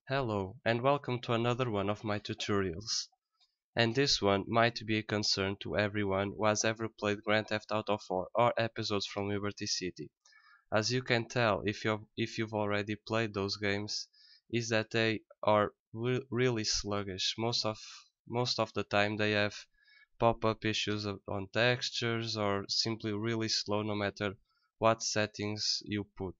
Hello and welcome to another one of my tutorials. And this one might be a concern to everyone who has ever played Grand Theft Auto 4 or episodes from Liberty City. As you can tell if you've already played those games, is that they are really sluggish. Most of the time they have pop-up issues on textures or simply really slow no matter what settings you put.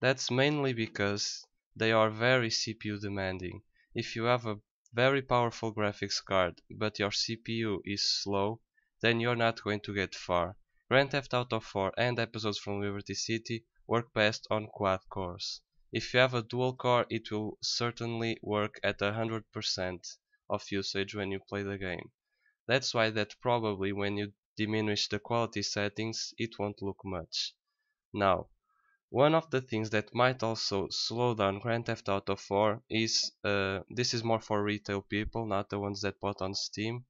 That's mainly because they are very CPU demanding. If you have a very powerful graphics card but your CPU is slow, then you're not going to get far. Grand Theft Auto 4 and episodes from Liberty City work best on quad cores. If you have a dual core, it will certainly work at 100% of usage when you play the game. That's why that probably when you diminish the quality settings, it won't look much. Now, one of the things that might also slow down Grand Theft Auto 4 is this is more for retail people, not the ones that bought on Steam,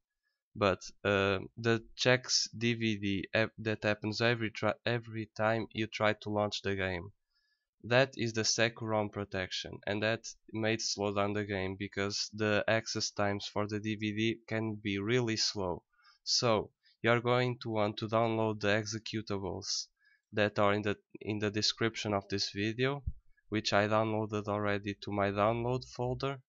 but the checks DVD that happens every time you try to launch the game. That is the SEC-ROM protection, and that may slow down the game because the access times for the DVD can be really slow. So you're going to want to download the executables that are in the description of this video, which I downloaded already to my download folder.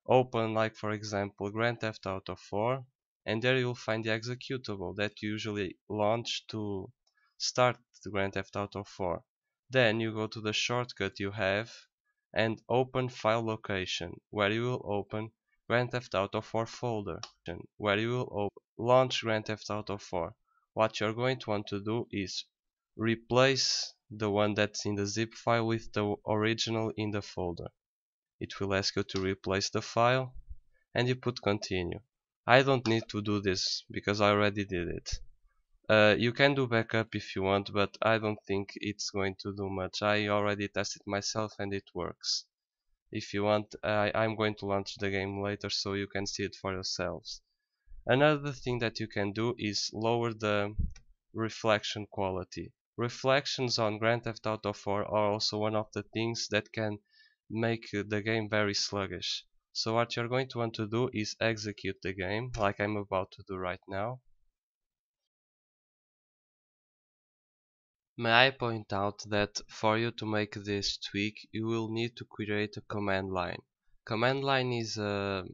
Open, like for example, Grand Theft Auto 4, and there you'll find the executable that you usually launch to start the Grand Theft Auto 4. Then you go to the shortcut you have and open file location, where you will open Grand Theft Auto 4 folder, where you will launch Grand Theft Auto 4. What you're going to want to do is replace the one that's in the zip file with the original in the folder. It will ask you to replace the file and you put continue. I don't need to do this because I already did it. You can do backup if you want, but I don't think it's going to do much. I already tested myself and it works. If you want, I'm going to launch the game later so you can see it for yourselves. Another thing that you can do is lower the reflection quality. Reflections on Grand Theft Auto 4 are also one of the things that can make the game very sluggish. So what you're going to want to do is execute the game like I'm about to do right now. May I point out that for you to make this tweak you will need to create a command line. Command line is a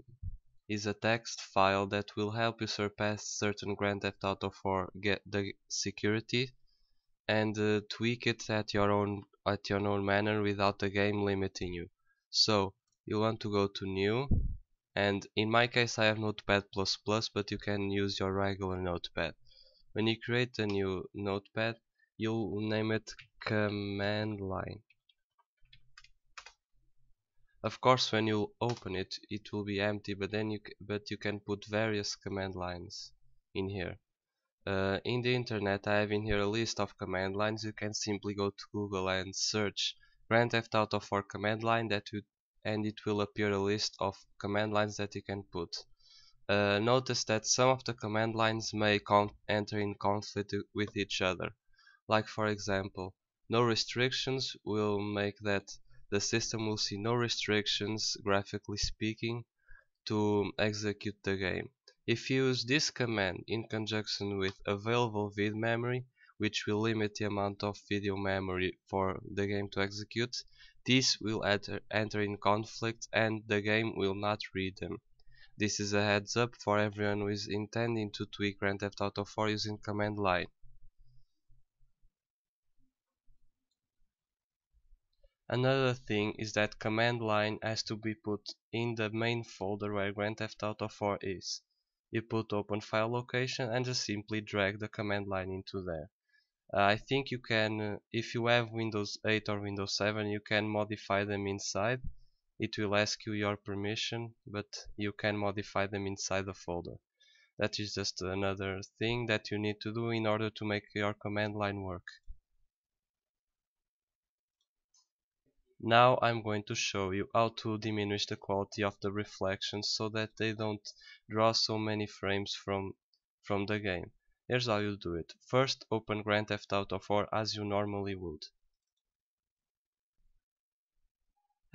text file that will help you surpass certain Grand Theft Auto 4 get the security and tweak it at your own manner without the game limiting you. So you want to go to new, and in my case I have Notepad++, but you can use your regular notepad. When you create a new notepad, you'll name it command line. Of course, when you open it, it will be empty, but you can put various command lines in here. In the internet, I have in here a list of command lines. You can simply go to Google and search Grand Theft Auto 4 command line and it will appear a list of command lines that you can put. Notice that some of the command lines may enter in conflict with each other. Like for example, no restrictions will make that the system will see no restrictions, graphically speaking, to execute the game. If you use this command in conjunction with available vid memory, which will limit the amount of video memory for the game to execute, these will enter in conflict and the game will not read them. This is a heads up for everyone who is intending to tweak Grand Theft Auto 4 using command line. Another thing is that command line has to be put in the main folder where Grand Theft Auto 4 is. You put open file location and just simply drag the command line into there. I think you can, if you have Windows 8 or Windows 7, you can modify them inside. It will ask you your permission, but you can modify them inside the folder. That is just another thing that you need to do in order to make your command line work. Now I'm going to show you how to diminish the quality of the reflections so that they don't draw so many frames from the game. Here's how you do it. First, open Grand Theft Auto 4 as you normally would.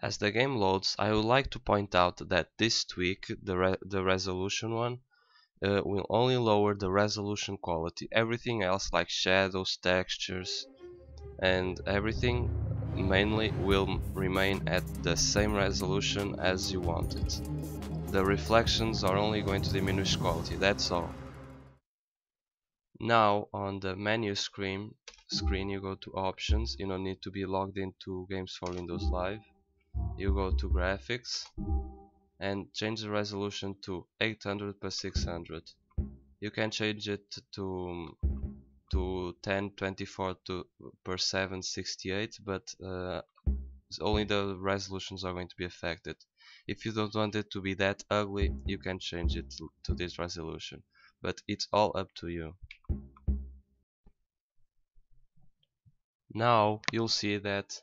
As the game loads, I would like to point out that this tweak, the resolution one, will only lower the resolution quality. Everything else like shadows, textures and everything mainly will remain at the same resolution as you want it. The reflections are only going to diminish quality, that's all. Now on the menu screen you go to options. You don't need to be logged into Games for Windows Live. You go to graphics and change the resolution to 800 by 600. You can change it to 1024 per 768, but only the resolutions are going to be affected. If you don't want it to be that ugly, you can change it to this resolution, but it's all up to you. Now you'll see that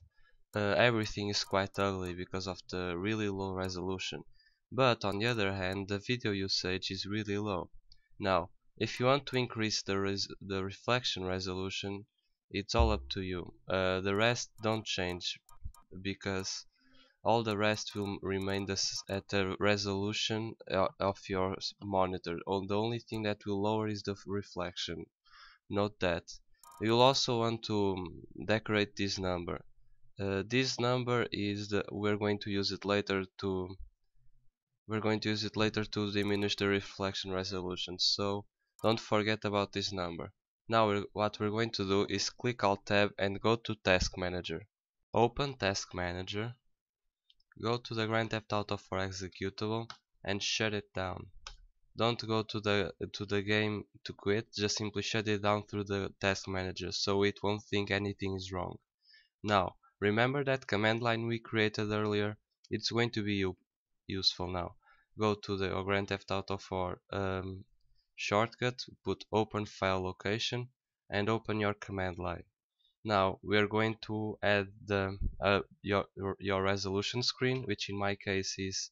everything is quite ugly because of the really low resolution, but on the other hand the video usage is really low. Now if you want to increase the reflection resolution, it's all up to you. The rest don't change because all the rest will remain at the resolution of your monitor. The only thing that will lower is the reflection. Note that. You'll also want to decorate this number. This number is we're going to use it later to diminish the reflection resolution. So don't forget about this number. Now what we're going to do is click Alt Tab and go to Task Manager. Open Task Manager. Go to the Grand Theft Auto 4 executable and shut it down. Don't go to the game to quit, just simply shut it down through the task manager so it won't think anything is wrong. Now, remember that command line we created earlier? It's going to be useful now. Go to the Grand Theft Auto 4 shortcut, put open file location and open your command line. Now we are going to add your resolution screen, which in my case is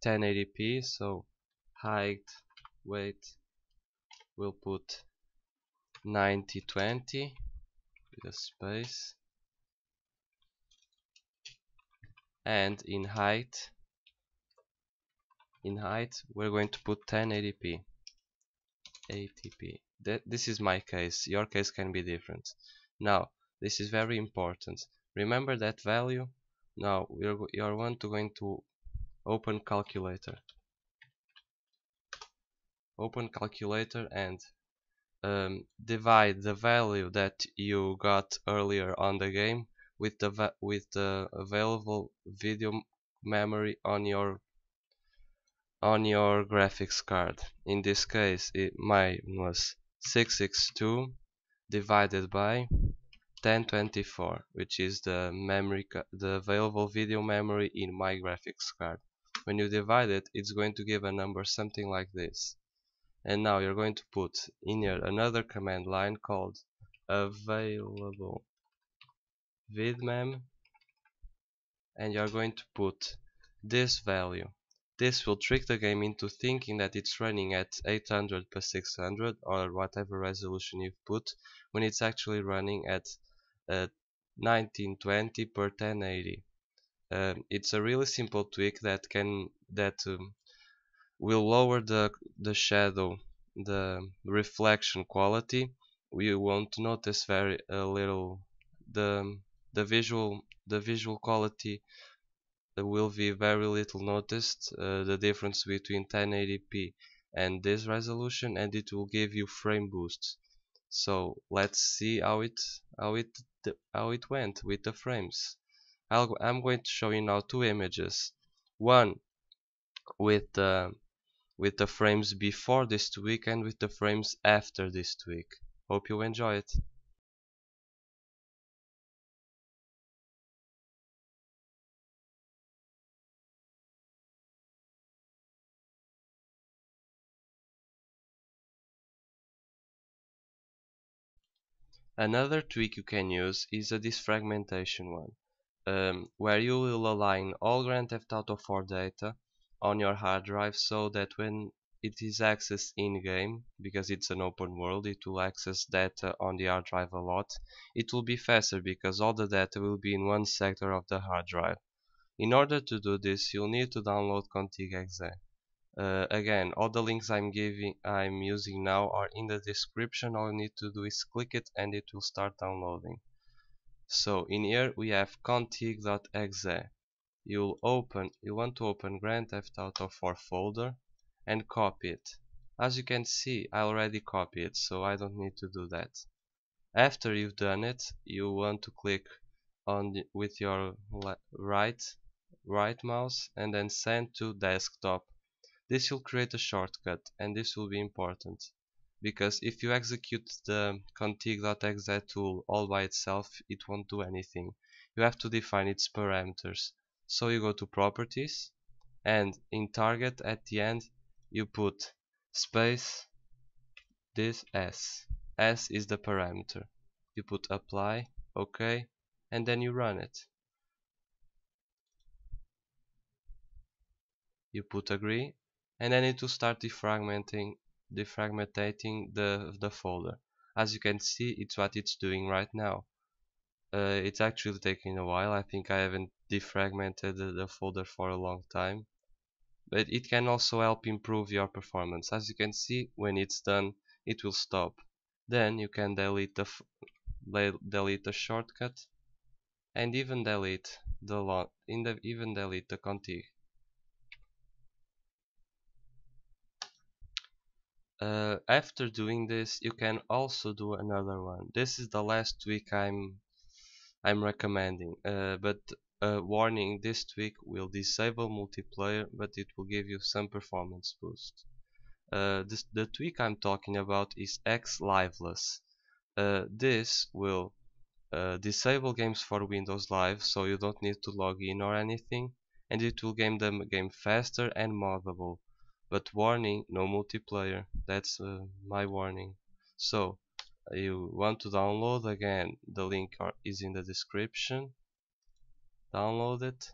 1080p. So height, weight, we'll put 9020 with a space, and in height we're going to put 1080p 80p. This is my case, your case can be different. Now this is very important, remember that value. Now you're going to open calculator and divide the value that you got earlier on the game with the available video memory on your graphics card. In this case mine was 662 divided by 1024, which is the available video memory in my graphics card. When you divide it, it's going to give a number something like this. And now you're going to put in here another command line called available vidmem, and you're going to put this value. This will trick the game into thinking that it's running at 800 by 600 or whatever resolution you've put, when it's actually running at 1920 per 1080. It's a really simple tweak that will lower the shadow, the reflection quality. We won't notice very little the visual quality will be very little noticed, the difference between 1080p and this resolution, and it will give you frame boosts. So let's see how it went with the frames. I'm going to show you now two images, one with the frames before this tweak and with the frames after this tweak. Hope you enjoy it. Another tweak you can use is a defragmentation one, where you will align all Grand Theft Auto 4 data on your hard drive so that when it is accessed in-game, because it's an open world, it will access data on the hard drive a lot. It will be faster because all the data will be in one sector of the hard drive. In order to do this, you'll need to download Contig.exe. Again, all the links I'm using now are in the description. All you need to do is click it and it will start downloading. So in here we have Contig.exe. You want to open Grand Theft Auto 4 folder and copy it. As you can see, I already copied it, so I don't need to do that. After you've done it, you want to click on with your right mouse and then send to desktop. This will create a shortcut, and this will be important because if you execute the Contig.exe tool all by itself, it won't do anything. You have to define its parameters. So you go to properties, and in target at the end you put space this s is the parameter. You put apply, OK, and then you run it. You put agree, and then it will start defragmenting the folder. As you can see, it's what it's doing right now. It's actually taking a while. I think I haven't defragmented the folder for a long time, but it can also help improve your performance. As you can see, when it's done, it will stop. Then you can delete the shortcut and even delete the config. After doing this, you can also do another one. This is the last tweak I'm recommending, but warning, this tweak will disable multiplayer, but it will give you some performance boost. The tweak I'm talking about is Xliveless. This will disable games for Windows Live, so you don't need to log in or anything, and it will game the game faster and moddable. But warning, no multiplayer. That's my warning. So you want to download, again, the link is in the description. Download it.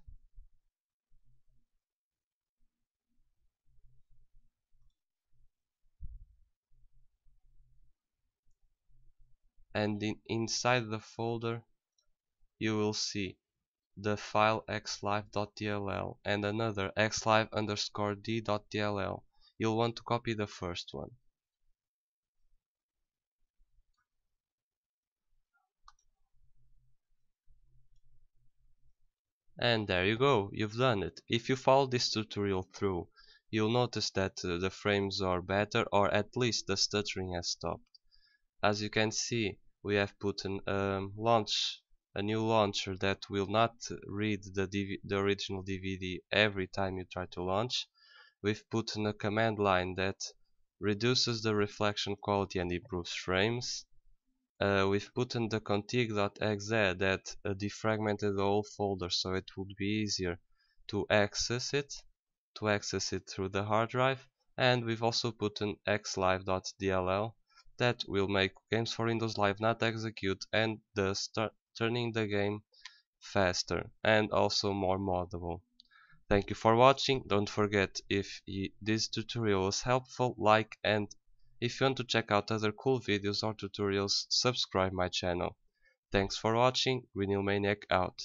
And inside the folder you will see the file xlive.dll and another xlive_d.dll. You'll want to copy the first one. And there you go, you've done it. If you follow this tutorial through, you'll notice that the frames are better, or at least the stuttering has stopped. As you can see, we have put a new launcher that will not read the original DVD every time you try to launch. We've put in a command line that reduces the reflection quality and improves frames. We've put in the Contig.exe that defragmented the whole folder, so it would be easier to access it through the hard drive. And we've also put in xlive.dll that will make games for Windows Live not execute and thus turning the game faster and also more moddable. Thank you for watching. Don't forget, if this tutorial was helpful, like, and if you want to check out other cool videos or tutorials, subscribe my channel. Thanks for watching. Greenhill Maniac out.